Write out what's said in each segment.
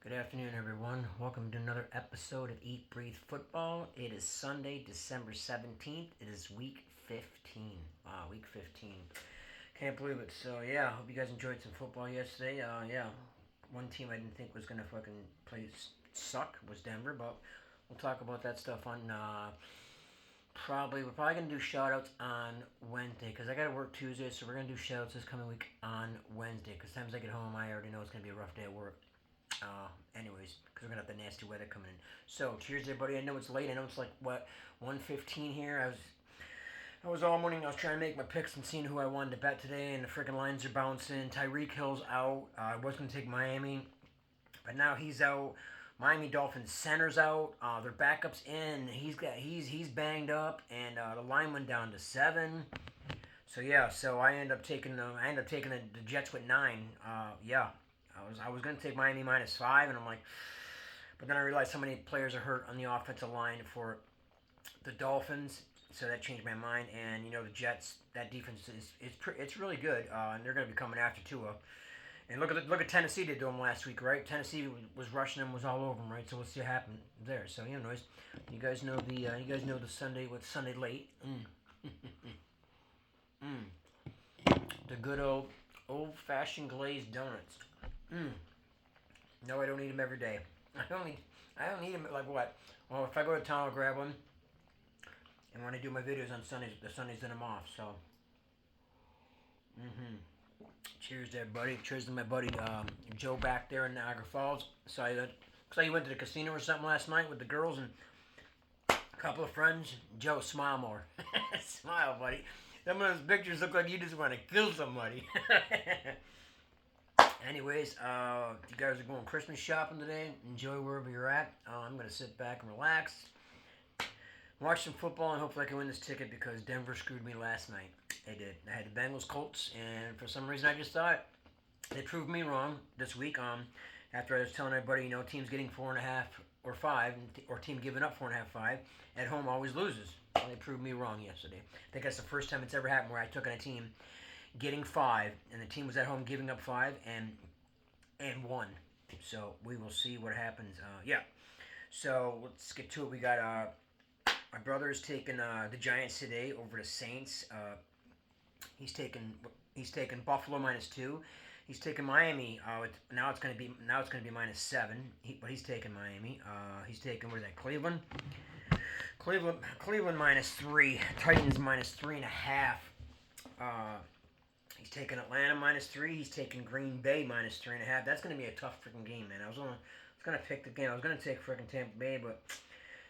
Good afternoon, everyone. Welcome to another episode of Eat, Breathe Football. It is Sunday, December 17th. It is week 15. Wow, week 15. Can't believe it. So, yeah, hope you guys enjoyed some football yesterday. Yeah, one team I didn't think was going to fucking play suck was Denver, but we'll talk about that stuff on we're probably going to do shout outs on Wednesday because I got to work Tuesday, so we're going to do shout outs this coming week on Wednesday because times I get home, I already know it's going to be a rough day at work. Anyways, because we're gonna have the nasty weather coming in. So, cheers, everybody. I know it's late. I know it's like what 1:15 here. I was all morning. I was trying to make my picks and seeing who I wanted to bet today, and the freaking lines are bouncing. Tyreek Hill's out. I was gonna take Miami, but now he's out. Miami Dolphins center's out. Their backup's in. He's banged up, and the line went down to 7. So yeah, so I ended up taking the Jets with 9. Yeah, I was gonna take Miami -5, and I'm like, but then I realized so many players are hurt on the offensive line for the Dolphins, so that changed my mind. And the Jets, that defense it's really good, and they're gonna be coming after Tua. And look at Tennessee did to them last week, right? Tennessee was rushing them, was all over them, right? So we'll see what happens there. So anyways, you guys know the Sunday late. Mm. The good old fashioned glazed donuts. Mm. No, I don't eat them every day. I don't eat them like what? Well, if I go to town, I'll grab one. And when I do my videos on Sundays, the Sundays that I'm off. So, mm-hmm. Cheers to everybody. Cheers to my buddy Joe back there in Niagara Falls. Saw you went to the casino or something last night with the girls and a couple of friends. Joe, smile more. Smile, buddy. Some of those pictures look like you just want to kill somebody. Anyways, if you guys are going Christmas shopping today, enjoy wherever you're at. I'm going to sit back and relax, watch some football, and hopefully I can win this ticket because Denver screwed me last night. They did. I had the Bengals Colts, and for some reason I just thought they proved me wrong this week. After I was telling everybody, teams getting 4.5 or 5, or team giving up 4.5, 5 at home always loses. Well, they proved me wrong yesterday. I think that's the first time it's ever happened where I took on a team getting 5, and the team was at home giving up 5 and won. So we will see what happens. Yeah. So let's get to it. We got my brother is taking the Giants today over the Saints. He's taking Buffalo -2. He's taking Miami. Now it's gonna be -7. But he's taking Miami. He's taking, what is that, Cleveland? Cleveland -3. Titans -3.5. He's taking Atlanta -3. He's taking Green Bay -3.5. That's going to be a tough freaking game, man. I was gonna pick the game. I was gonna take freaking Tampa Bay, but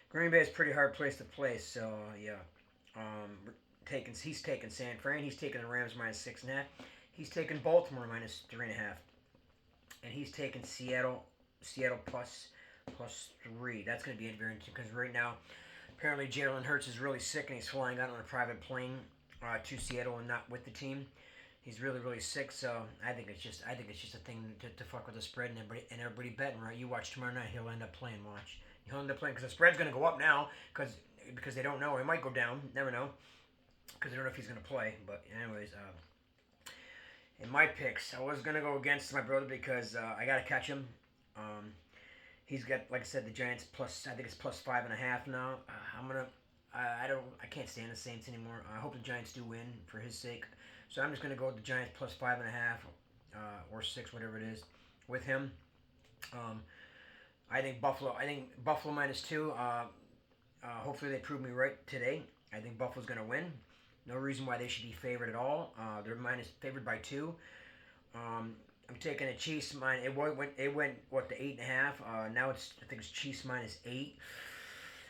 Green Bay is a pretty hard place to play. So yeah, he's taking San Fran. He's taking the Rams -6.5. He's taking Baltimore -3.5, and he's taking Seattle plus 3. That's going to be very interesting because right now, apparently Jalen Hurts is really sick and he's flying out on a private plane to Seattle and not with the team. He's really, really sick, so I think it's just a thing to fuck with the spread and everybody betting, right? You watch tomorrow night, he'll end up playing. Watch, he'll end up playing because the spread's gonna go up now because they don't know. It might go down, never know, because they don't know if he's gonna play. But anyways, in my picks, I was gonna go against my brother because I gotta catch him. He's got, like I said, the Giants plus. I think it's +5.5 now. I can't stand the Saints anymore. I hope the Giants do win for his sake. So I'm just going to go with the Giants +5.5 or 6, whatever it is, with him. I think Buffalo -2. Hopefully they prove me right today. I think Buffalo's going to win. No reason why they should be favored at all. They're favored by 2. I'm taking a Chiefs minus. It went what, to 8.5. Now I think it's Chiefs -8.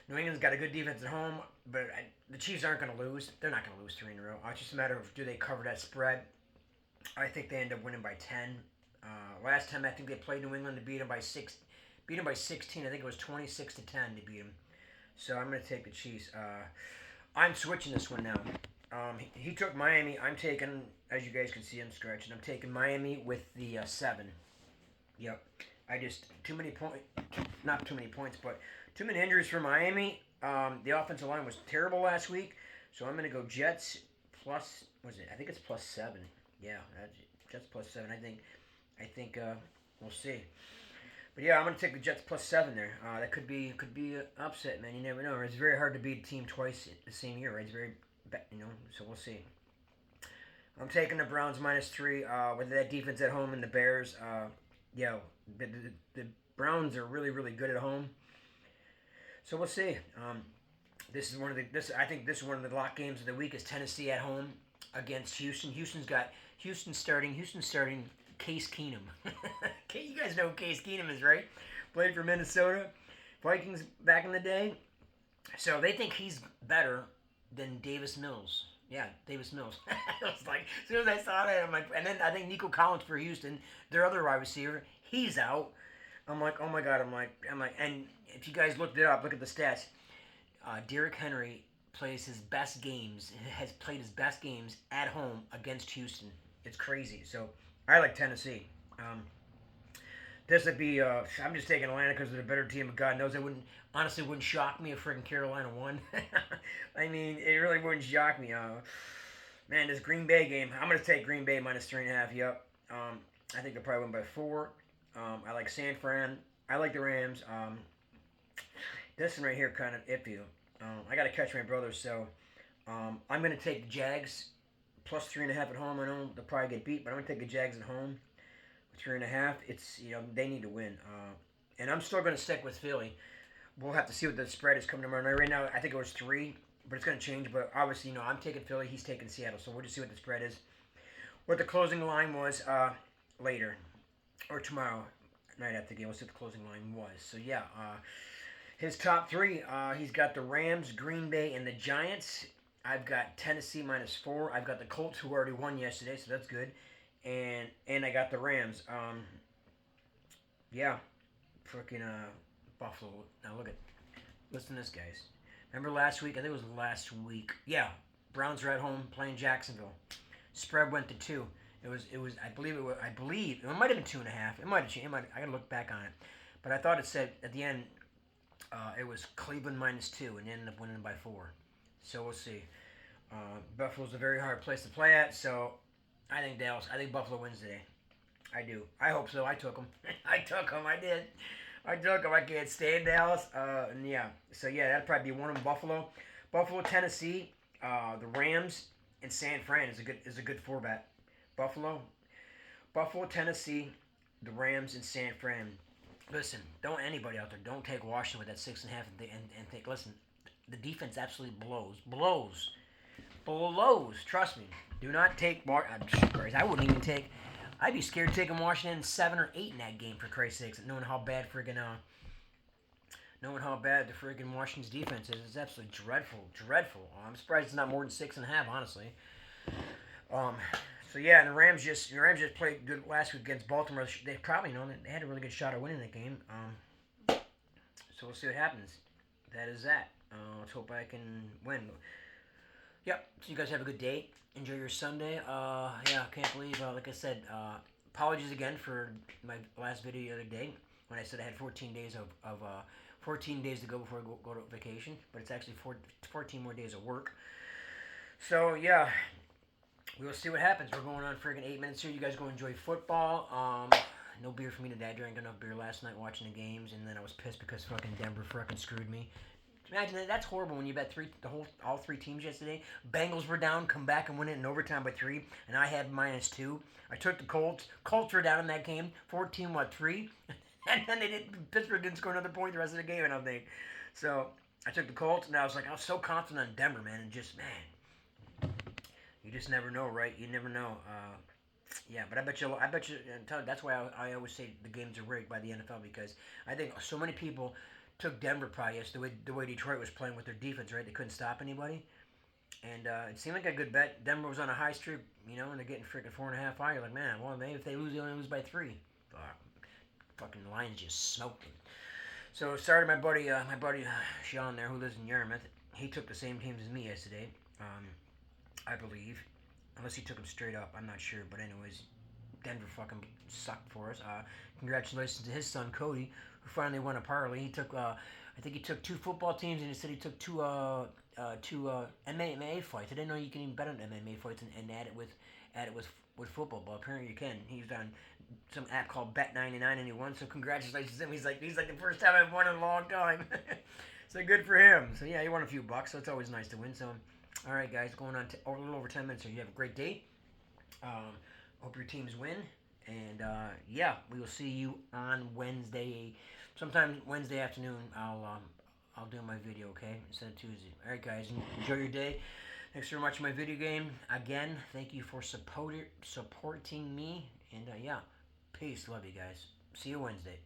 New England's got a good defense at home, but the Chiefs aren't going to lose. They're not going to lose 3 in a row. It's just a matter of, do they cover that spread? I think they end up winning by 10. Last time I think they played New England to beat them by 16. I think it was 26-10 to beat them. So I'm going to take the Chiefs. I'm switching this one now. He took Miami. I'm taking, as you guys can see, I'm scratching. I'm taking Miami with the 7. Yep. Too many points. Not too many points, but too many injuries for Miami. The offensive line was terrible last week, so I'm going to go Jets plus. What is it? I think it's +7. Yeah, Jets +7. I think. We'll see. But yeah, I'm gonna take the Jets +7 there. That could be an upset, man. You never know. It's very hard to beat a team twice the same year, right? It's very, So we'll see. I'm taking the Browns -3. With that defense at home and the Bears, yo, the Browns are really really good at home. So we'll see. This is one of the this I think this is one of the lock games of the week is Tennessee at home against Houston. Houston starting Case Keenum. You guys know who Case Keenum is, right? Played for Minnesota Vikings back in the day. So they think he's better than Davis Mills. Yeah, Davis Mills. I was like, as soon as I saw that, I'm like, and then I think Nico Collins for Houston, their other wide receiver, he's out. I'm like, oh my god. And if you guys looked it up, look at the stats. Derrick Henry has played his best games at home against Houston. It's crazy. So I like Tennessee. This would be. I'm just taking Atlanta because they're the better team. But God knows, it wouldn't shock me if freaking Carolina won. I mean, it really wouldn't shock me. Man, this Green Bay game. I'm gonna take Green Bay -3.5. Yep. I think they'll probably win by 4. I like San Fran. I like the Rams. This one right here kind of iffy. I got to catch my brother, so I'm going to take the Jags +3.5 at home. I know they'll probably get beat, but I'm going to take the Jags at home 3.5. It's they need to win, and I'm still going to stick with Philly. We'll have to see what the spread is coming tomorrow night. Right now, I think it was 3, but it's going to change. But obviously, I'm taking Philly. He's taking Seattle, so we'll just see what the spread is. What the closing line was later or tomorrow night after the game. We'll see what the closing line was. So yeah. His top 3, he's got the Rams, Green Bay, and the Giants. I've got Tennessee -4. I've got the Colts, who already won yesterday, so that's good. And I got the Rams. Yeah, freaking Buffalo. Now listen to this, guys. Remember last week? I think it was last week. Yeah, Browns were at home playing Jacksonville. Spread went to 2. It was. I believe it might have been 2.5. It might have changed. I gotta look back on it, but I thought it said at the end. It was Cleveland -2 and ended up winning by 4. So we'll see. Buffalo's a very hard place to play at, so I think Buffalo wins today. I do. I hope so. I took them. I took them. I did. I took them. I can't stand Dallas. And yeah. So yeah, that'd probably be one of them. Buffalo, Tennessee, the Rams, and San Fran is a good 4-bet. Buffalo, Tennessee, the Rams, and San Fran. Listen, don't anybody out there, don't take Washington with that 6.5 and think, listen, the defense absolutely blows. Trust me. Do not take I wouldn't even take, I'd be scared taking Washington 7 or 8 in that game, for Christ's sakes, knowing how bad the friggin' Washington's defense is. It's absolutely dreadful. I'm surprised it's not more than 6.5, honestly. So yeah, and the Rams just played good last week against Baltimore. They probably they had a really good shot at winning that game. So we'll see what happens. That is that. Let's hope I can win. Yep. So you guys have a good day. Enjoy your Sunday. Yeah, I can't believe. Like I said, apologies again for my last video the other day when I said I had 14 days of 14 days to go before I go to vacation, but it's actually 14 more days of work. So yeah. We'll see what happens. We're going on friggin' 8 minutes here. You guys go enjoy football. No beer for me today. I drank enough beer last night watching the games, and then I was pissed because fucking Denver fucking screwed me. Imagine that. That's horrible when you bet all 3 teams yesterday. Bengals were down, come back and win it in overtime by 3, and I had -2. I took the Colts. Colts were down in that game, 14-3, and then Pittsburgh didn't score another point the rest of the game, I don't think. So I took the Colts, and I was so confident on Denver, man, and just you just never know, right? You never know. Yeah, but I bet you. That's why I always say the games are rigged by the NFL, because I think so many people took Denver probably yesterday, the way Detroit was playing with their defense, right? They couldn't stop anybody, and it seemed like a good bet. Denver was on a high streak, and they're getting freaking 4.5 high. You're like, man, well, maybe if they lose, they only lose by 3. Fucking Lions just smoked them. So sorry, my buddy Sean there, who lives in Yarmouth. He took the same teams as me yesterday. I believe. Unless he took him straight up. I'm not sure. But anyways, Denver fucking sucked for us. Congratulations to his son, Cody, who finally won a parlay. He took, I think he took 2 football teams, and he said he took 2 MMA fights. I didn't know you can even bet on MMA fights and add it with football, but apparently you can. He's on some app called Bet99, and he won. So congratulations to him. He's like the first time I've won in a long time. So good for him. So yeah, he won a few bucks. So it's always nice to win. So all right, guys, going on to a little over 10 minutes. So you have a great day. Hope your teams win. And yeah, we will see you on Wednesday. Sometime Wednesday afternoon, I'll do my video, okay, instead of Tuesday. All right, guys, enjoy your day. Thanks for watching my video game. Again, thank you for supporting me. And yeah, peace. Love you guys. See you Wednesday.